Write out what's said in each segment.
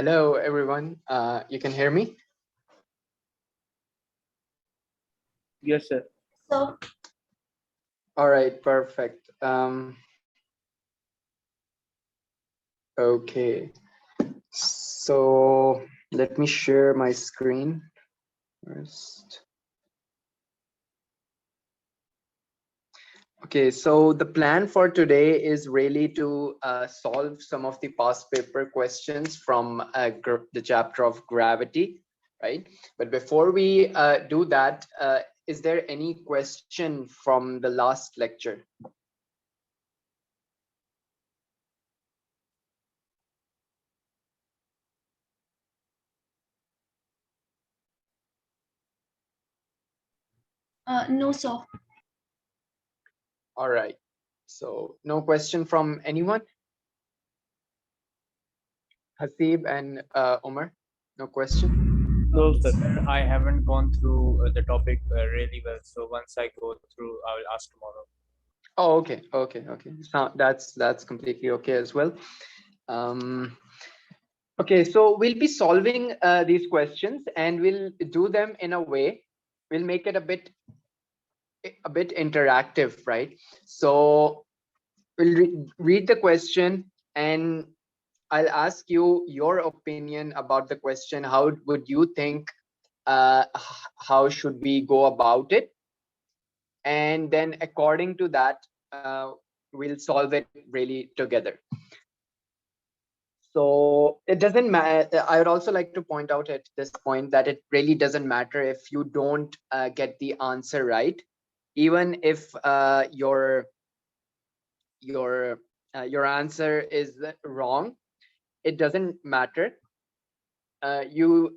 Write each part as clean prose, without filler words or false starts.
Hello, everyone. You can hear me? Yes, sir. So, All right, perfect. Okay, so let me share my screen first. Okay, so the plan for today is really to solve some of the past paper questions from the chapter of gravity, right? But before we do that, is there any question from the last lecture? no, sir. All right, so no question from anyone? Hasib and Omar, no question? No, sir. Sir, I haven't gone through the topic really well. So once I go through, I will ask tomorrow. Oh, okay. So that's completely okay as well. Okay, so we'll be solving these questions, and we'll do them in a way. We'll make it a bit interactive, right? So we'll read the question, and I'll ask you your opinion about the question. How would you think? How should we go about it? And then according to that, we'll solve it really together. So it doesn't matter. I would also like to point out at this point that it really doesn't matter if you don't get the answer right, even if your answer is wrong. It doesn't matter. The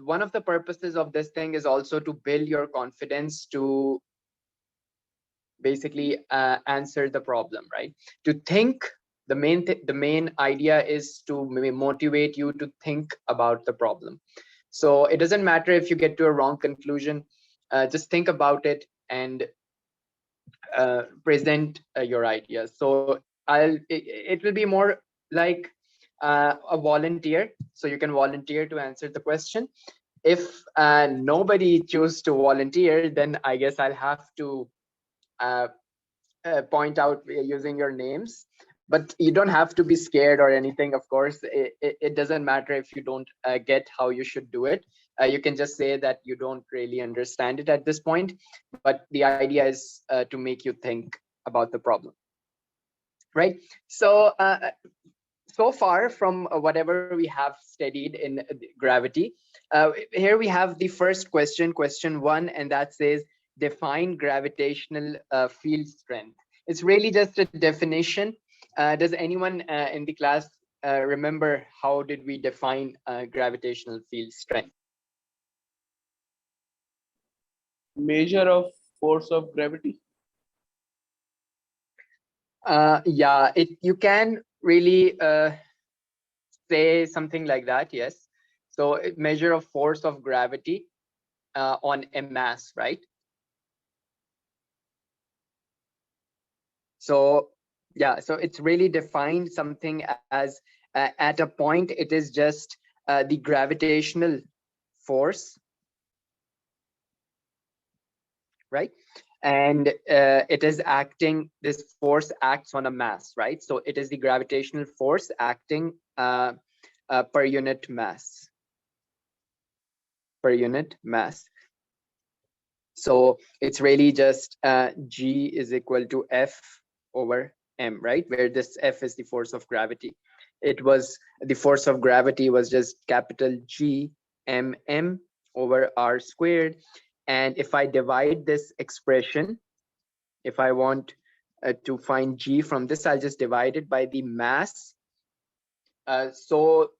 one of the purposes of this thing is also to build your confidence to basically answer the problem, right? To think. The main idea is to motivate you to think about the problem. So it doesn't matter if you get to a wrong conclusion. Just think about it and present your ideas. So it will be more like a volunteer. So you can volunteer to answer the question. If nobody chooses to volunteer, then I guess I'll have to point out using your names. But you don't have to be scared or anything. Of course, it doesn't matter if you don't get how you should do it. You can just say that you don't really understand it at this point. But the idea is to make you think about the problem, right? So so far from whatever we have studied in gravity, here we have the first question, question 1, and that says define gravitational field strength. It's really just a definition. Does anyone in the class remember how did we define gravitational field strength? Measure of force of gravity. Yeah, you can really say something like that, yes. So measure of force of gravity on a mass, right? So yeah, so it's really defined something as at a point it is just the gravitational force, right? And it is acting, this force acts on a mass, right? So it is the gravitational force acting per unit mass. So it's really just G is equal to F over M, right? Where this F is the force of gravity. It was the force of gravity was just capital G M over R squared. And if I divide this expression, if I want to find G from this, I'll just divide it by the mass. So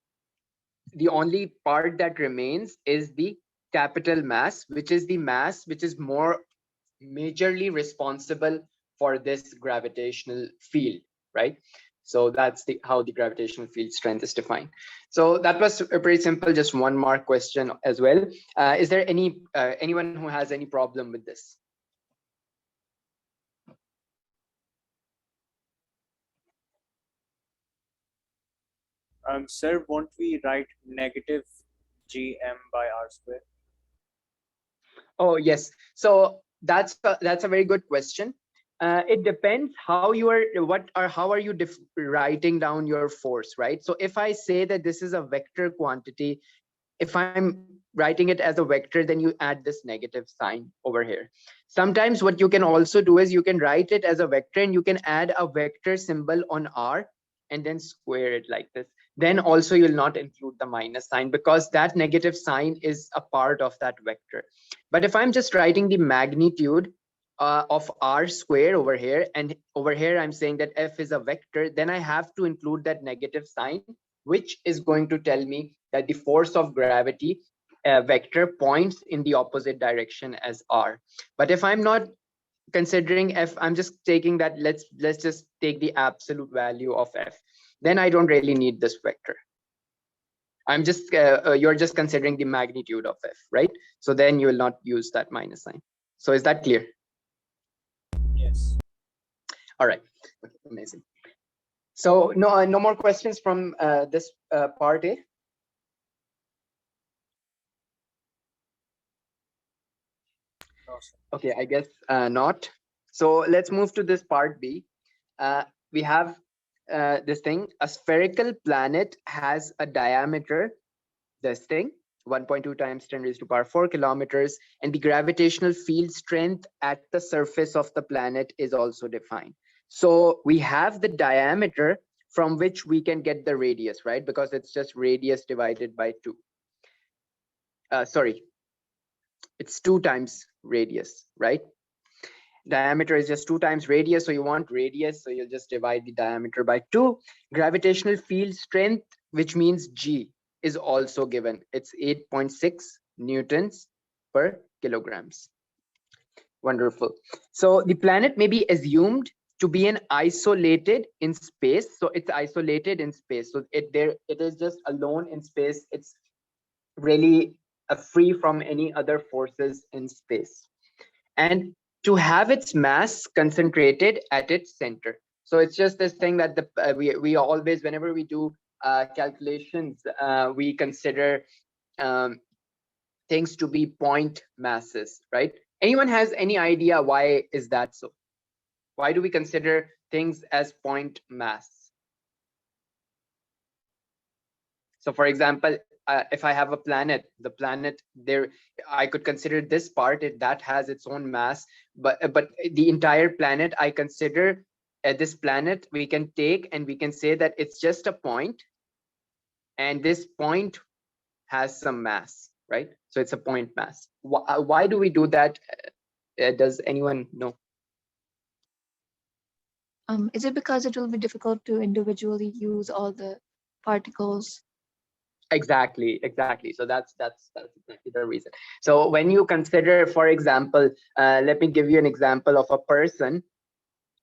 the only part that remains is the capital mass, which is the mass which is more majorly responsible for this gravitational field, right? So that's how the gravitational field strength is defined. So that was a pretty simple, just 1 mark question as well. Is there anyone who has any problem with this? Sir, won't we write negative gm by r square? Oh, yes. So that's a very good question. It depends how you are, how are you writing down your force, right? So if I say that this is a vector quantity, if I'm writing it as a vector, then you add this negative sign over here. Sometimes what you can also do is you can write it as a vector and you can add a vector symbol on R and then square it like this. Then also you'll not include the minus sign because that negative sign is a part of that vector. But if I'm just writing the magnitude of R square over here, and over here I'm saying that F is a vector, then I have to include that negative sign, which is going to tell me that the force of gravity vector points in the opposite direction as R. But if I'm not considering F, I'm just taking that, let's just take the absolute value of F, then I don't really need this vector. I'm just you're just considering the magnitude of F, right? So then you will not use that minus sign. So is that clear? Yes. All right. Okay, amazing. So no more questions from this part A. No, sir. Okay, I guess not. So let's move to this part B. We have this thing. A spherical planet has a diameter, this thing, 1.2 times 10 raised to power 4 kilometers, and the gravitational field strength at the surface of the planet is also defined. So we have the diameter from which we can get the radius, right? Because it's just radius divided by 2. Sorry, it's 2 times radius, right? Diameter is just 2 times radius, so you want radius, so you'll just divide the diameter by 2. Gravitational field strength, which means G, is also given. It's 8.6 newtons per kilograms. Wonderful. So the planet may be assumed to be an isolated in space. So it's isolated in space. So it is just alone in space. It's really free from any other forces in space. And to have its mass concentrated at its center. So it's just this thing that we always, whenever we do calculations, we consider things to be point masses, right? Anyone has any idea why is that so? Why do we consider things as point mass? So for example, if I have a planet, the planet there, I could consider this part that has its own mass, but the entire planet, I consider this planet we can take and we can say that it's just a point, and this point has some mass, right? So it's a point mass. Why do we do that? Does anyone know? Is it because it will be difficult to individually use all the particles? Exactly. So that's exactly the reason. So when you consider, for example, let me give you an example of a person.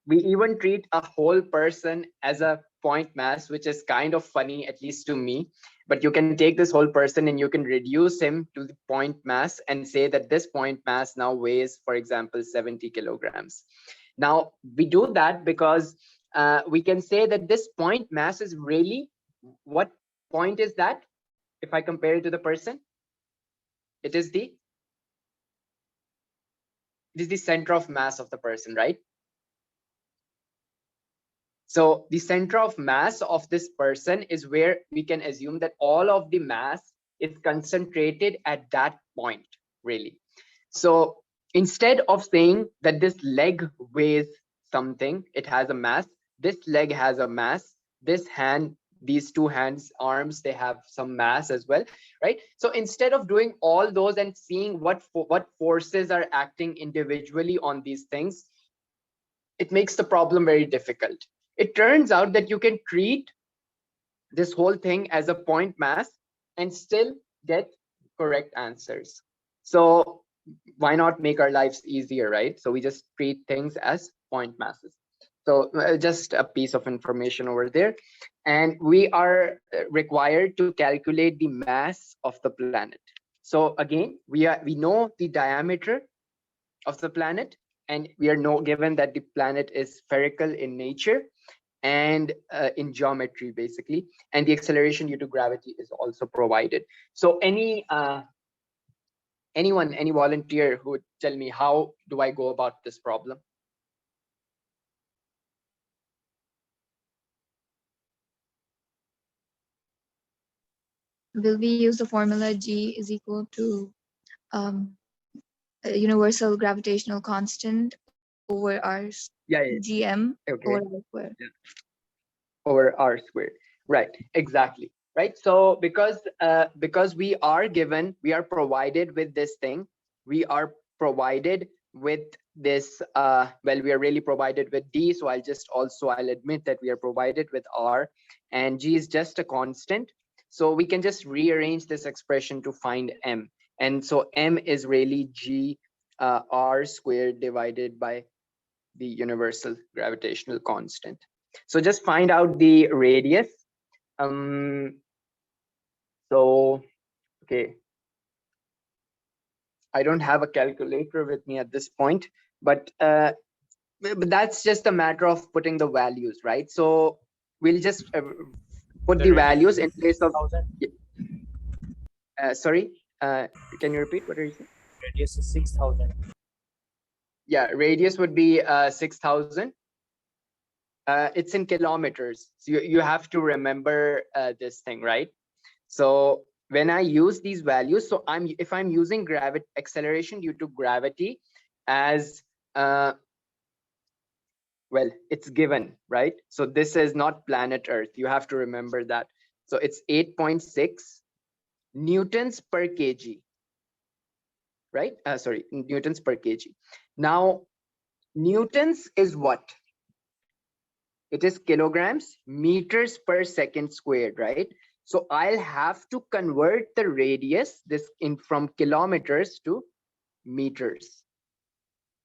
We even treat a whole person as a point mass, which is kind of funny, at least to me. But you can take this whole person and you can reduce him to the point mass and say that this point mass now weighs, for example, 70 kilograms. Now we do that because we can say that this point mass is really, what point is that? If I compare it to the person, it is the center of mass of the person, right? So the center of mass of this person is where we can assume that all of the mass is concentrated at that point, really. So instead of saying that this leg weighs something, it has a mass, this leg has a mass, this hand, these two hands, arms, they have some mass as well, right? So instead of doing all those and seeing what forces are acting individually on these things, it makes the problem very difficult. It turns out that you can treat this whole thing as a point mass and still get correct answers. So why not make our lives easier, right? So we just treat things as point masses. So just a piece of information over there. And we are required to calculate the mass of the planet. So again, we know the diameter of the planet, and we are given that the planet is spherical in nature. and in geometry basically, and the acceleration due to gravity is also provided. So any volunteer who would tell me how do I go about this problem? Will we use the formula G is equal to a universal gravitational constant over R Yeah, GM okay. over R square? Yeah. Over R squared, right? Exactly, right? So because we are provided with this thing, we are provided with this well, we are really provided with D, so I'll admit that we are provided with R, and G is just a constant, so we can just rearrange this expression to find M, and so M is really G R squared divided by the universal gravitational constant. So just find out the radius. So, okay. I don't have a calculator with me at this point, but that's just a matter of putting the values, right? So we'll just put the values in place of, sorry, can you repeat what are you saying? Radius is 6,000. Yeah, radius would be 6,000. It's in kilometers. So you have to remember this thing, right? So when I use these values, so if I'm using acceleration due to gravity as well, it's given, right? So this is not planet Earth. You have to remember that. So it's 8.6 newtons per kg, right? Sorry, newtons per kg. Now, newtons is what? It is kilograms, meters per second squared, right? So I'll have to convert the radius from kilometers to meters,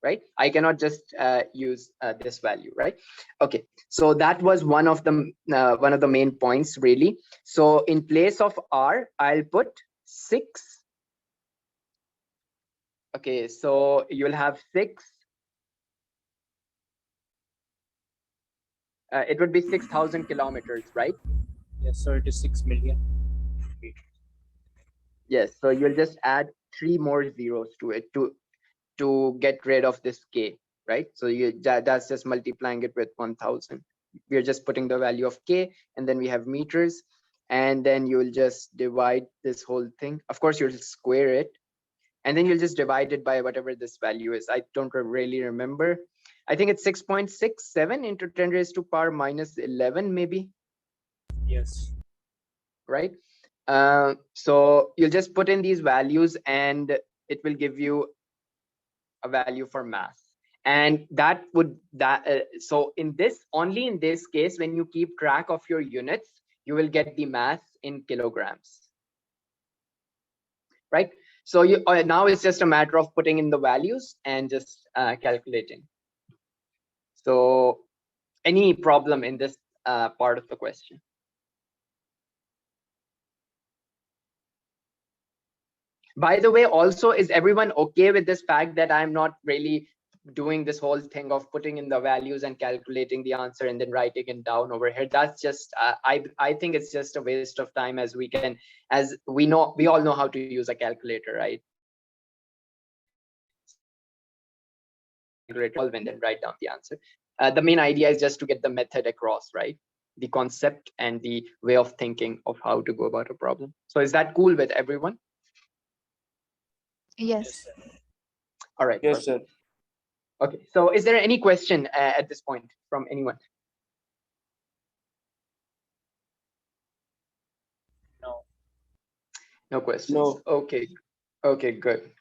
right? I cannot just use this value, right? Okay, so that was one of the main points, really. So in place of R, I'll put 6. Okay, so you'll have 6. It would be 6,000 kilometers, right? Yes, so it is 6 million meters. Yes, so you'll just add 3 more zeros to it to get rid of this k, right? So that's just multiplying it with 1,000. We're just putting the value of k, and then we have meters, and then you'll just divide this whole thing. Of course, you'll square it, and then you'll just divide it by whatever this value is. I don't really remember. I think it's 6.67 into 10 raised to power minus 11, maybe. Yes. Right? So you'll just put in these values, and it will give you a value for mass. And so only in this case, when you keep track of your units, you will get the mass in kilograms, right? So now it's just a matter of putting in the values and just calculating. So any problem in this part of the question? By the way, also, is everyone okay with this fact that I'm not really doing this whole thing of putting in the values and calculating the answer and then writing it down over here? That's just I think it's just a waste of time, as we all know how to use a calculator, right? Calculate and then write down the answer. The main idea is just to get the method across, right? The concept and the way of thinking of how to go about a problem. So is that cool with everyone? Yes. All right. Yes, perfect. sir. Okay, so is there any question at this point from anyone? No. No questions. No. Okay. Okay, good.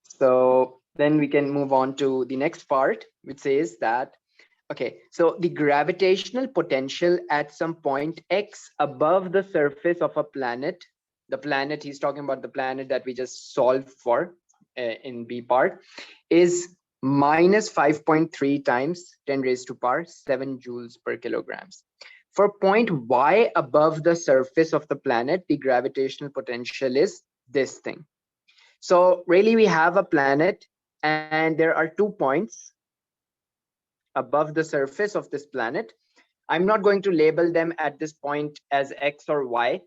So then we can move on to the next part, which says that, okay, so the gravitational potential at some point X above the surface of a planet, the planet, he's talking about the planet that we just solved for in B part, is minus 5.3 times 10 raised to power 7 joules per kilograms. For point Y above the surface of the planet, the gravitational potential is this thing. So really we have a planet, and there are 2 points above the surface of this planet. I'm not going to label them at this point as X or Y,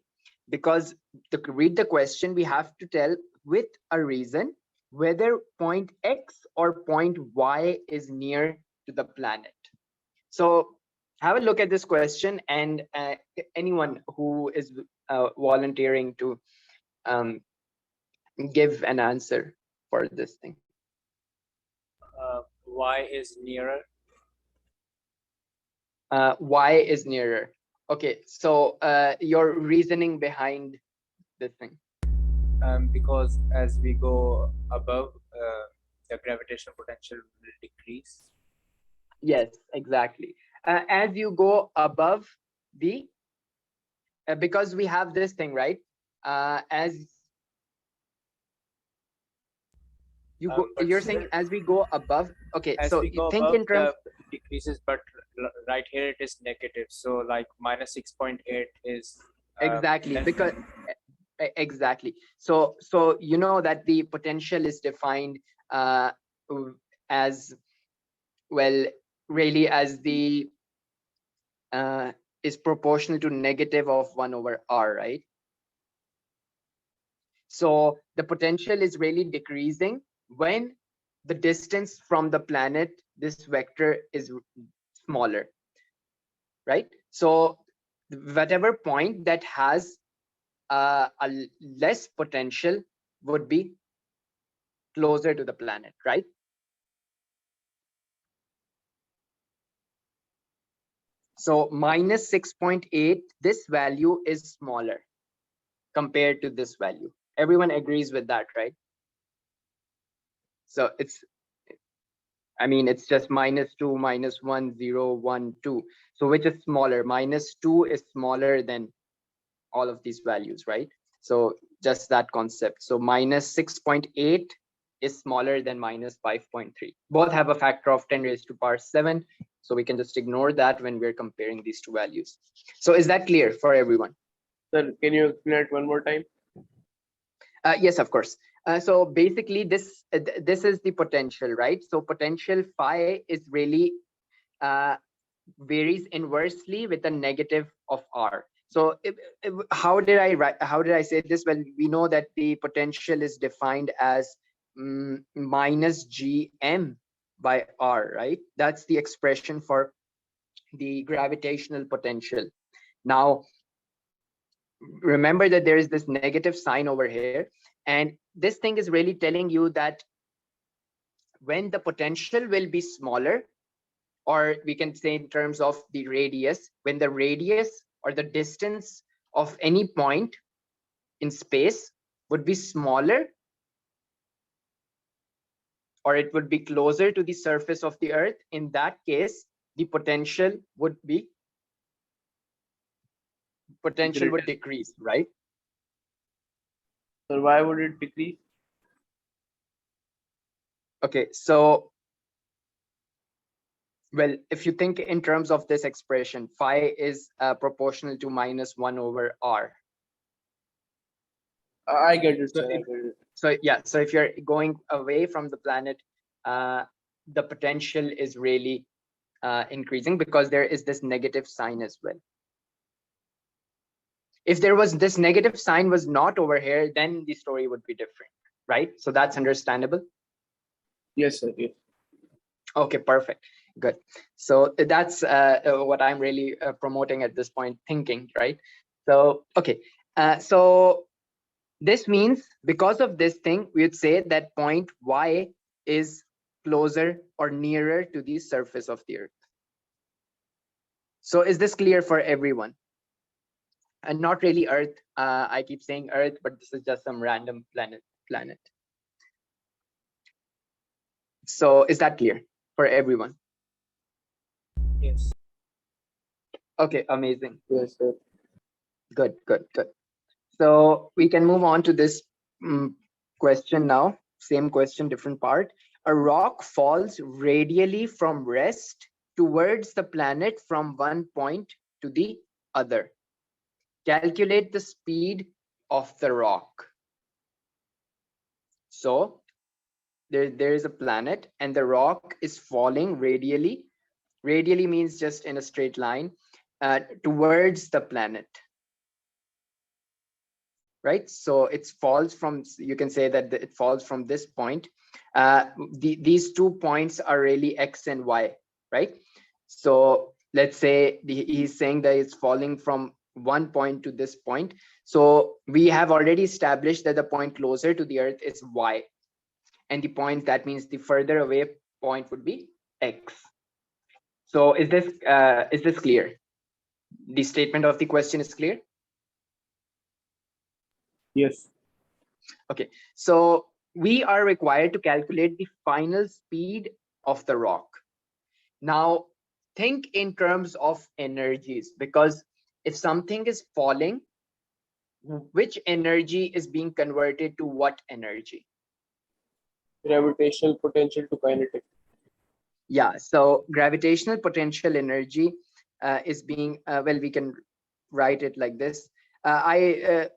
because to read the question, we have to tell with a reason whether point X or point Y is near to the planet. So have a look at this question, and anyone who is volunteering to give an answer for this thing. Y is nearer. Y is nearer. Okay, so your reasoning behind this thing. Because as we go above, the gravitational potential will decrease. Yes, exactly. As you go above the, because we have this thing, right? As you go, But you're sir, saying as we go above. Okay, as so we go think above, in terms. the decreases, but right here it is negative. So like minus 6.8 is Exactly, less because exactly. So you know that the potential is defined as well, really, as the is proportional to negative of 1 over r, right? So the potential is really decreasing when the distance from the planet, this vector, is smaller, right? So whatever point that has a less potential would be closer to the planet, right? So minus 6.8, this value is smaller compared to this value. Everyone agrees with that, right? So it's, I mean, it's just -2, -1, 0, 1, 2. So which is smaller? -2 is smaller than all of these values, right? So just that concept. So minus 6.8 is smaller than minus 5.3. Both have a factor of 10 raised to power 7. So we can just ignore that when we're comparing these two values. So is that clear for everyone? Sir, can you explain it one more time? Yes, of course. So basically this is the potential, right? So potential phi is really varies inversely with a negative of r. So how did I say this? Well, we know that the potential is defined as minus gm by r, right? That's the expression for the gravitational potential. Now remember that there is this negative sign over here, and this thing is really telling you that when the potential will be smaller, or we can say in terms of the radius, when the radius or the distance of any point in space would be smaller, or it would be closer to the surface of the earth, in that case the potential would decrease, right? Sir, why would it decrease? Okay, so well, if you think in terms of this expression, phi is proportional to -1 over r. I get it, So sir. I get it. So yeah, so if you're going away from the planet, the potential is really increasing because there is this negative sign as well. If there was this negative sign was not over here, then the story would be different, right? So that's understandable. Yes, sir. Yes. Okay, perfect, good. So that's what I'm really promoting at this point, thinking, right? So okay, so this means because of this thing, we would say that point y is closer or nearer to the surface of the earth. So is this clear for everyone? And not really earth, I keep saying earth, but this is just some random planet. So is that clear for everyone? yes. Okay, amazing. Yes, sir. Good. So we can move on to this question now. Same question, different part. A rock falls radially from rest towards the planet from one point to the other. Calculate the speed of the rock. So there is a planet and the rock is falling radially. Radially means just in a straight line. towards the planet, right? So it falls from, you can say that it falls from this point. These 2 points are really X and Y, right? So let's say he's saying that it's falling from one point to this point. So we have already established that the point closer to the Earth is Y, and the point, that means the further away point would be X. So is this clear? The statement of the question is clear? Yes. Okay, so we are required to calculate the final speed of the rock. Now, think in terms of energies, because if something is falling, which energy is being converted to what energy? Gravitational potential to kinetic. Yeah, so gravitational potential energy is being, well, we can write it like this. I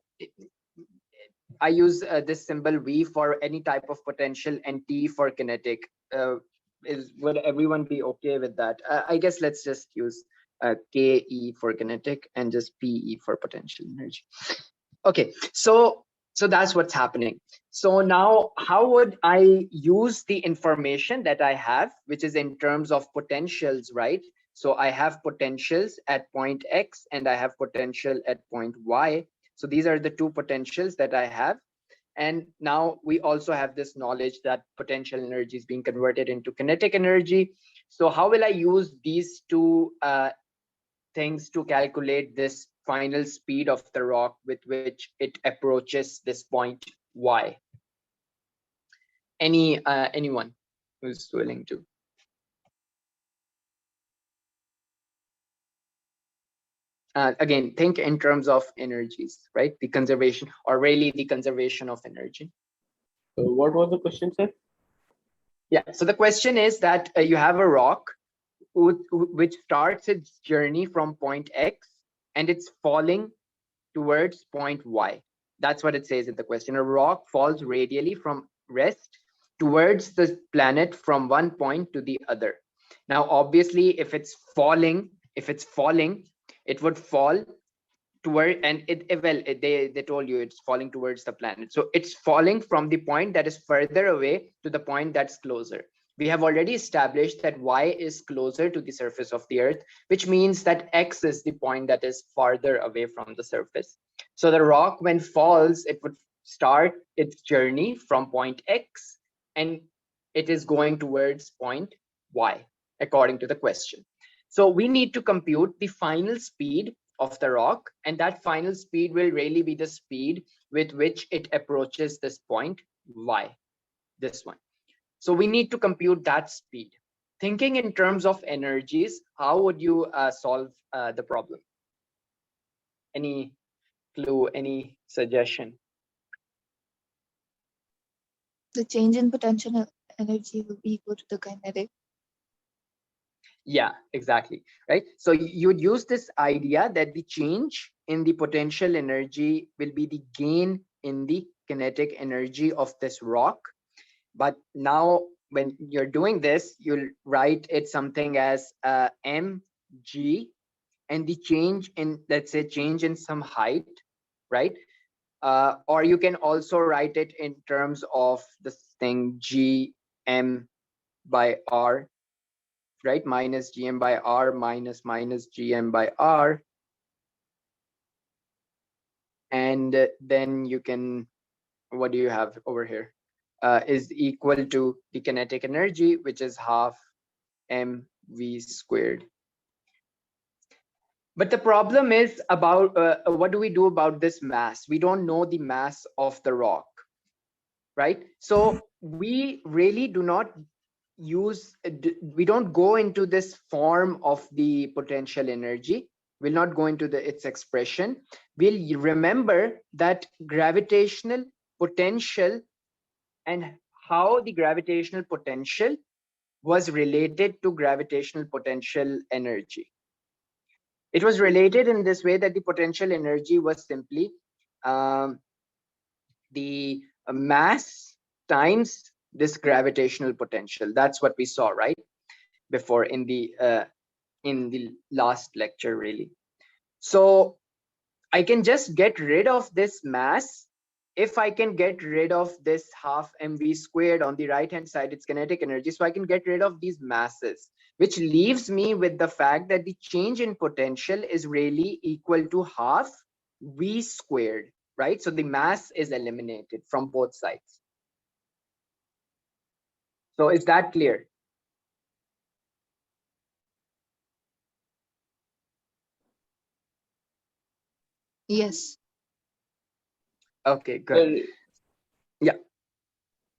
use this symbol V for any type of potential and T for kinetic. Would everyone be okay with that? I guess let's just use KE for kinetic and just PE for potential energy. Okay, so that's what's happening. So now how would I use the information that I have, which is in terms of potentials, right? So I have potentials at point X and I have potential at point Y. So these are the two potentials that I have. And now we also have this knowledge that potential energy is being converted into kinetic energy. So how will I use these two things to calculate this final speed of the rock with which it approaches this point Y? Anyone who's willing to? Again, think in terms of energies, right? The conservation, or really the conservation of energy. So what was the question, sir? Yeah, so the question is that you have a rock which starts its journey from point X and it's falling towards point Y. That's what it says in the question. A rock falls radially from rest towards the planet from one point to the other. Now, obviously, if it's falling, it would fall toward, and they told you it's falling towards the planet. So it's falling from the point that is further away to the point that's closer. We have already established that Y is closer to the surface of the Earth, which means that X is the point that is farther away from the surface. So the rock, when falls, it would start its journey from point X and it is going towards point Y, according to the question. So we need to compute the final speed of the rock, and that final speed will really be the speed with which it approaches this point Y, this one. So we need to compute that speed. Thinking in terms of energies, how would you solve the problem? Any clue, any suggestion? The change in potential energy will be equal to the kinetic. Yeah, exactly, right? So you would use this idea that the change in the potential energy will be the gain in the kinetic energy of this rock. But now when you're doing this, you'll write it something as mg, and the change in, let's say, change in some height, right? Or you can also write it in terms of this thing gm by r, right? Minus gm by r minus gm by r. And then you can, what do you have over here? Is equal to the kinetic energy, which is half mv squared. But the problem is about what do we do about this mass? We don't know the mass of the rock, right? So we really do not use, we don't go into this form of the potential energy. We'll not go into its expression. We'll remember that gravitational potential and how the gravitational potential was related to gravitational potential energy. It was related in this way that the potential energy was simply the mass times this gravitational potential. That's what we saw, right? Before in the in the last lecture, really. So I can just get rid of this mass. If I can get rid of this half mv squared on the right hand side, it's kinetic energy. So I can get rid of these masses, which leaves me with the fact that the change in potential is really equal to half v squared, right? So the mass is eliminated from both sides. So is that clear? Yes. Okay, good. Sir, Yeah.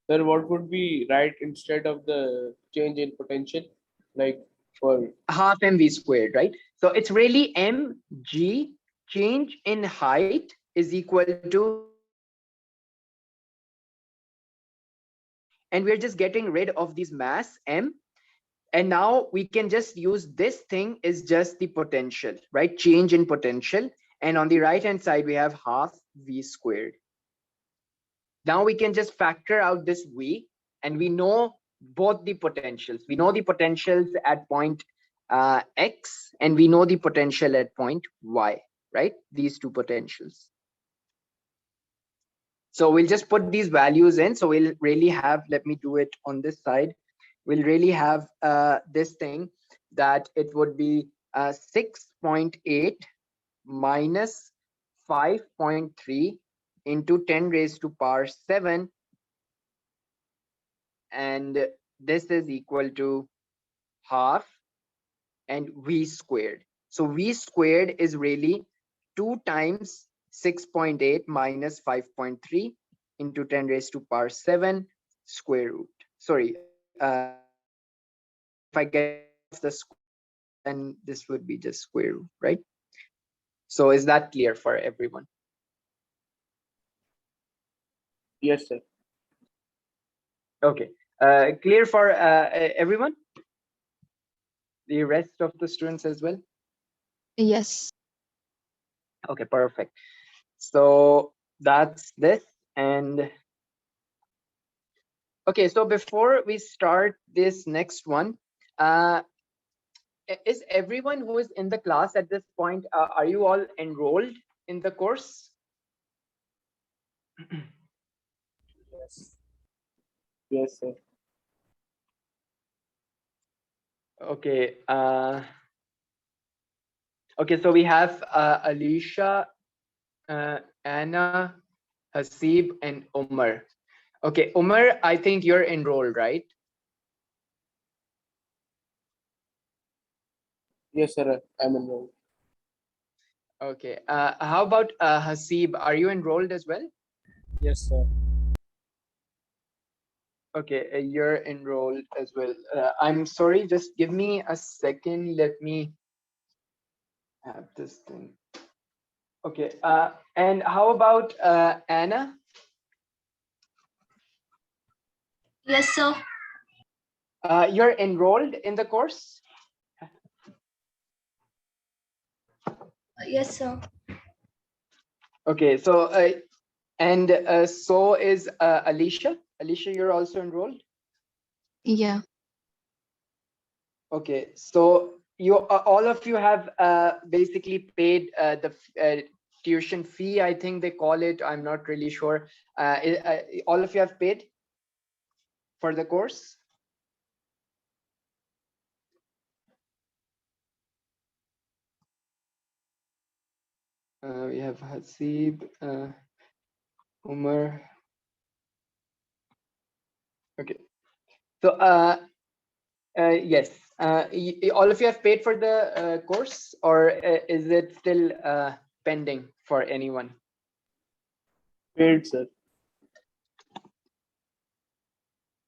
sir, what would be right instead of the change in potential? Like for Half mv squared, right? So it's really mg change in height is equal to and we're just getting rid of these mass m, and now we can just use this thing is just the potential, right? Change in potential, and on the right hand side we have half v squared. Now we can just factor out this v, and we know both the potentials. We know the potentials at point x, and we know the potential at point y, right? These two potentials. So we'll just put these values in. So we'll really have, let me do it on this side. We'll really have this thing that it would be 6.8 minus 5.3 into 10 raised to power 7. And this is equal to half and v squared. So v squared is really 2 times 6.8 minus 5.3 into 10 raised to power 7 square root. Sorry, if I get off the square, then this would be just square root, right? So is that clear for everyone? yes, sir. Okay, clear for everyone? The rest of the students as well? Yes. Okay, perfect. So that's this. And okay, so before we start this next one, is everyone who is in the class at this point, are you all enrolled in the course? Yes. Yes, sir. Okay. Okay, so we have Alicia, Anna, Hasib, and Umar. Okay, Umar, I think you're enrolled, right? Yes, sir. I'm enrolled. Okay. How about Hasib? Are you enrolled as well? Yes, sir. Okay, you're enrolled as well. I'm sorry, just give me a second. Let me have this thing. Okay. And how about Anna? Yes, sir. You're enrolled in the course? Yes, sir. Okay, so and so is Alicia. Alicia, you're also enrolled? Yeah. Okay, so you all of you have basically paid the tuition fee, I think they call it. I'm not really sure. All of you have paid for the course? We have Hasib, Umar. Okay, so yes, all of you have paid for the course, or is it still pending for anyone? Paid, sir.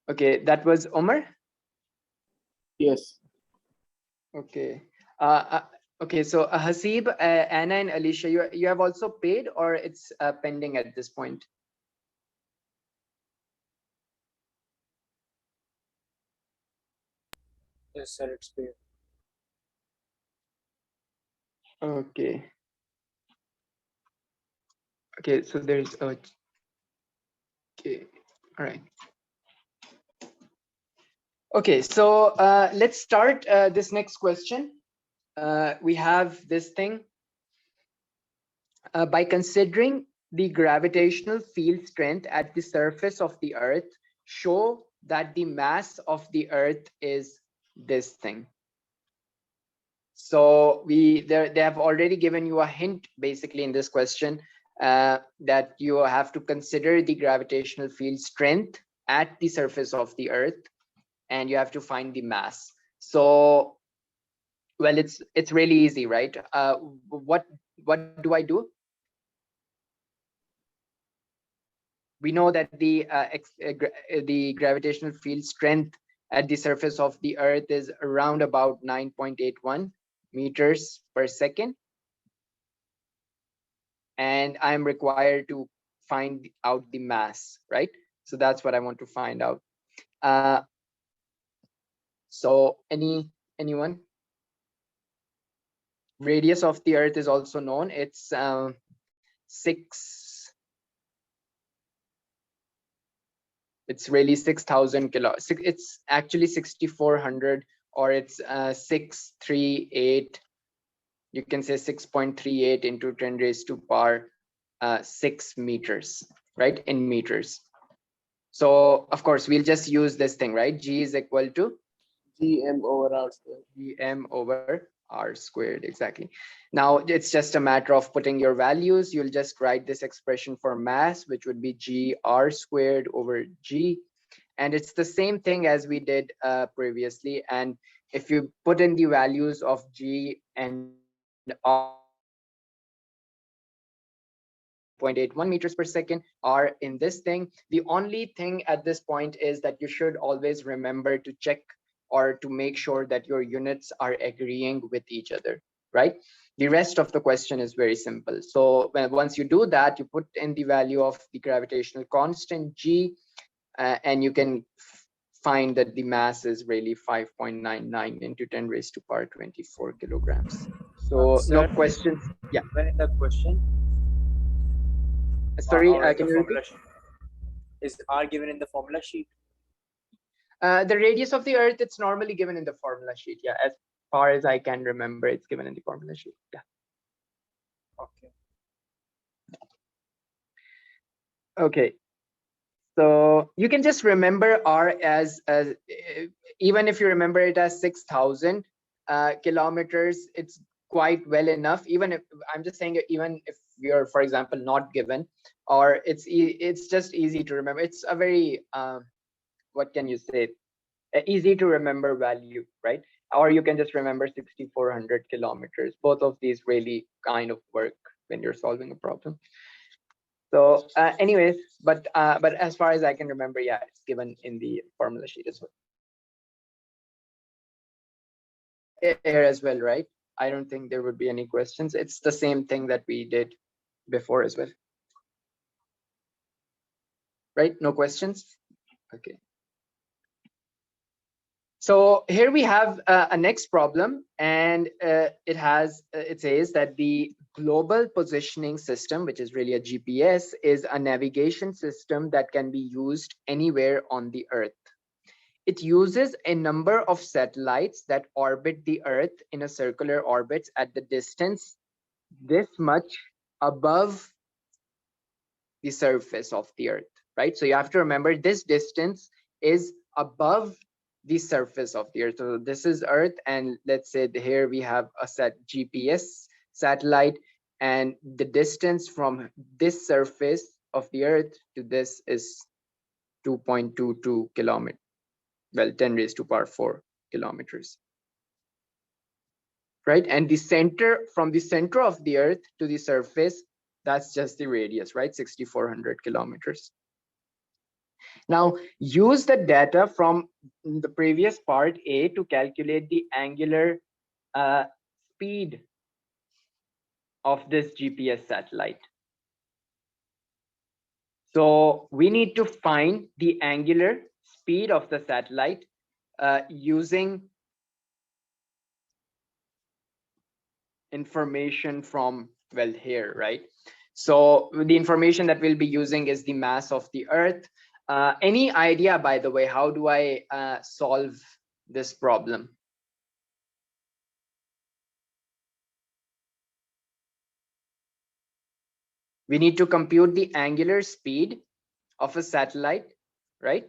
Okay, that was Umar. Yes. Okay. Okay, so Hasib, Anna, and Alicia, you have also paid, or it's pending at this point? Yes, sir. It's paid. Okay. Okay, so there's okay. All right. Okay, so let's start this next question. we have this thing. By considering the gravitational field strength at the surface of the Earth, show that the mass of the Earth is this thing. So they have already given you a hint basically in this question that you have to consider the gravitational field strength at the surface of the Earth, and you have to find the mass. So, well, it's really easy, right? What do I do? We know that the gravitational field strength at the surface of the Earth is around about 9.81 meters per second. And I'm required to find out the mass, right? So that's what I want to find out. So anyone? Radius of the Earth is also known. It's it's really 6,000 kilo. It's actually 6,400, or it's 638. You can say 6.38 into 10 raised to power 6 meters, right? In meters. So of course we'll just use this thing, right? G is equal to Gm over r squared. Gm over r squared, exactly. Now it's just a matter of putting your values. You'll just write this expression for mass, which would be G r squared over G. And it's the same thing as we did previously. And if you put in the values of G and R, 0.81 meters per second are in this thing. The only thing at this point is that you should always remember to check or to make sure that your units are agreeing with each other, right? The rest of the question is very simple. So once you do that, you put in the value of the gravitational constant G, and you can find that the mass is really 5.99 into 10 raised to power 24 kilograms. So Sir, no questions. Yeah. when in the question, Sorry, how is can the you repeat? formula is R given in the formula sheet? The radius of the Earth, it's normally given in the formula sheet. Yeah, as far as I can remember, it's given in the formula sheet. Yeah. Okay. Okay. So you can just remember R as even if you remember it as 6,000 kilometers, it's quite well enough. Even if I'm just saying, even if you're, for example, not given, or it's just easy to remember. It's a very what can you say? Easy to remember value, right? Or you can just remember 6,400 kilometers. Both of these really kind of work when you're solving a problem. So anyways, but as far as I can remember, yeah, it's given in the formula sheet as well. Here as well, right? I don't think there would be any questions. It's the same thing that we did before as well. Right? No questions? Okay. So here we have a next problem, and it says that the global positioning system, which is really a GPS, is a navigation system that can be used anywhere on the Earth. It uses a number of satellites that orbit the Earth in a circular orbit at the distance this much above the surface of the Earth, right? So you have to remember this distance is above the surface of the Earth. So this is Earth, and let's say here we have a GPS satellite, and the distance from this surface of the Earth to this is 2.22 kilometers. Well, 10 raised to power 4 kilometers. Right? And the center, from the center of the Earth to the surface, that's just the radius, right? 6,400 kilometers. Now, use the data from the previous part A to calculate the angular speed of this GPS satellite. So we need to find the angular speed of the satellite using information from, well, here, right? So the information that we'll be using is the mass of the Earth. Any idea, by the way, how do I solve this problem? We need to compute the angular speed of a satellite, right?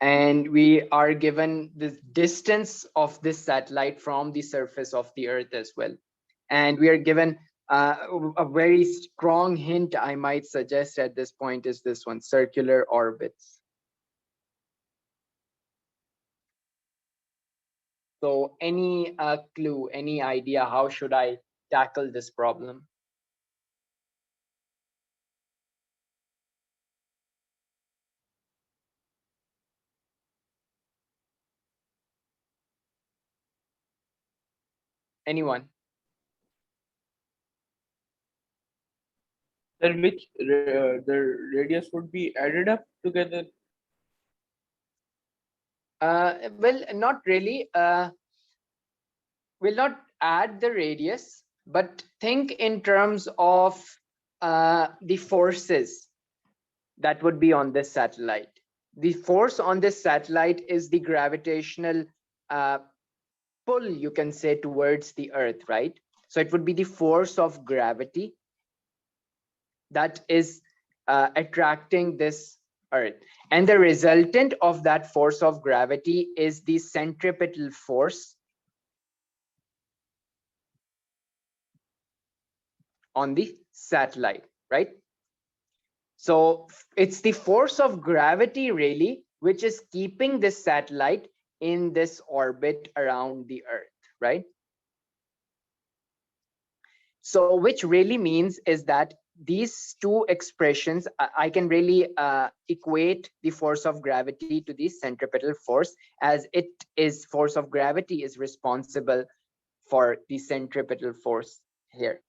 And we are given the distance of this satellite from the surface of the Earth as well. And we are given a very strong hint, I might suggest at this point, is this one, circular orbits. So any clue, any idea, how should I tackle this problem? Anyone? Then which the radius would be added up together? Well, not really. We'll not add the radius, but think in terms of the forces that would be on this satellite. The force on this satellite is the gravitational pull, you can say, towards the Earth, right? So it would be the force of gravity that is attracting this Earth. And the resultant of that force of gravity is the centripetal force on the satellite, right? So it's the force of gravity really which is keeping this satellite in this orbit around the Earth, right? So which really means is that these two expressions, I can really equate the force of gravity to the centripetal force, as it is force of gravity is responsible for the centripetal force here.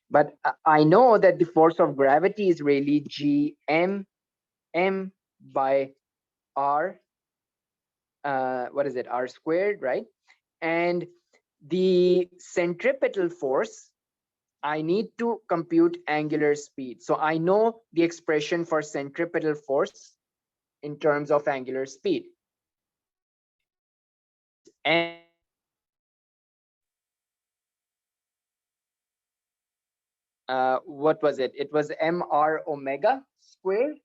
But I know that the force of gravity is really gm by r, what is it, r squared, right? And the centripetal force, I need to compute angular speed. So I know the expression for centripetal force in terms of angular speed. And what was it? It was mr omega squared.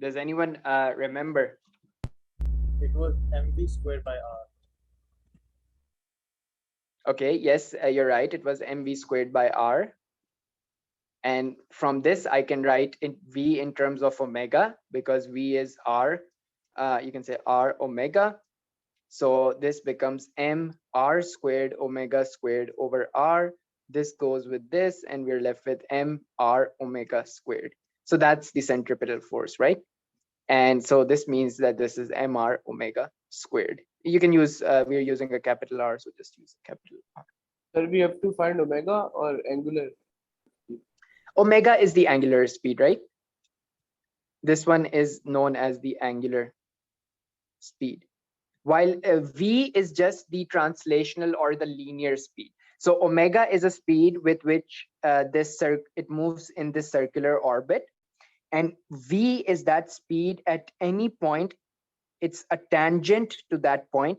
Does anyone remember? It was mv squared by r. Okay, yes, you're right. It was mv squared by r. And from this, I can write in v in terms of omega, because v is r. You can say r omega. So this becomes m r squared omega squared over r. This goes with this, and we're left with m r omega squared. So that's the centripetal force, right? And so this means that this is mr omega squared. You can use, we're using a capital R, so just use a capital R. Sir, we have to find omega or angular. Omega is the angular speed, right? This one is known as the angular speed, while v is just the translational or the linear speed. So omega is a speed with which it moves in this circular orbit, and v is that speed at any point. It's a tangent to that point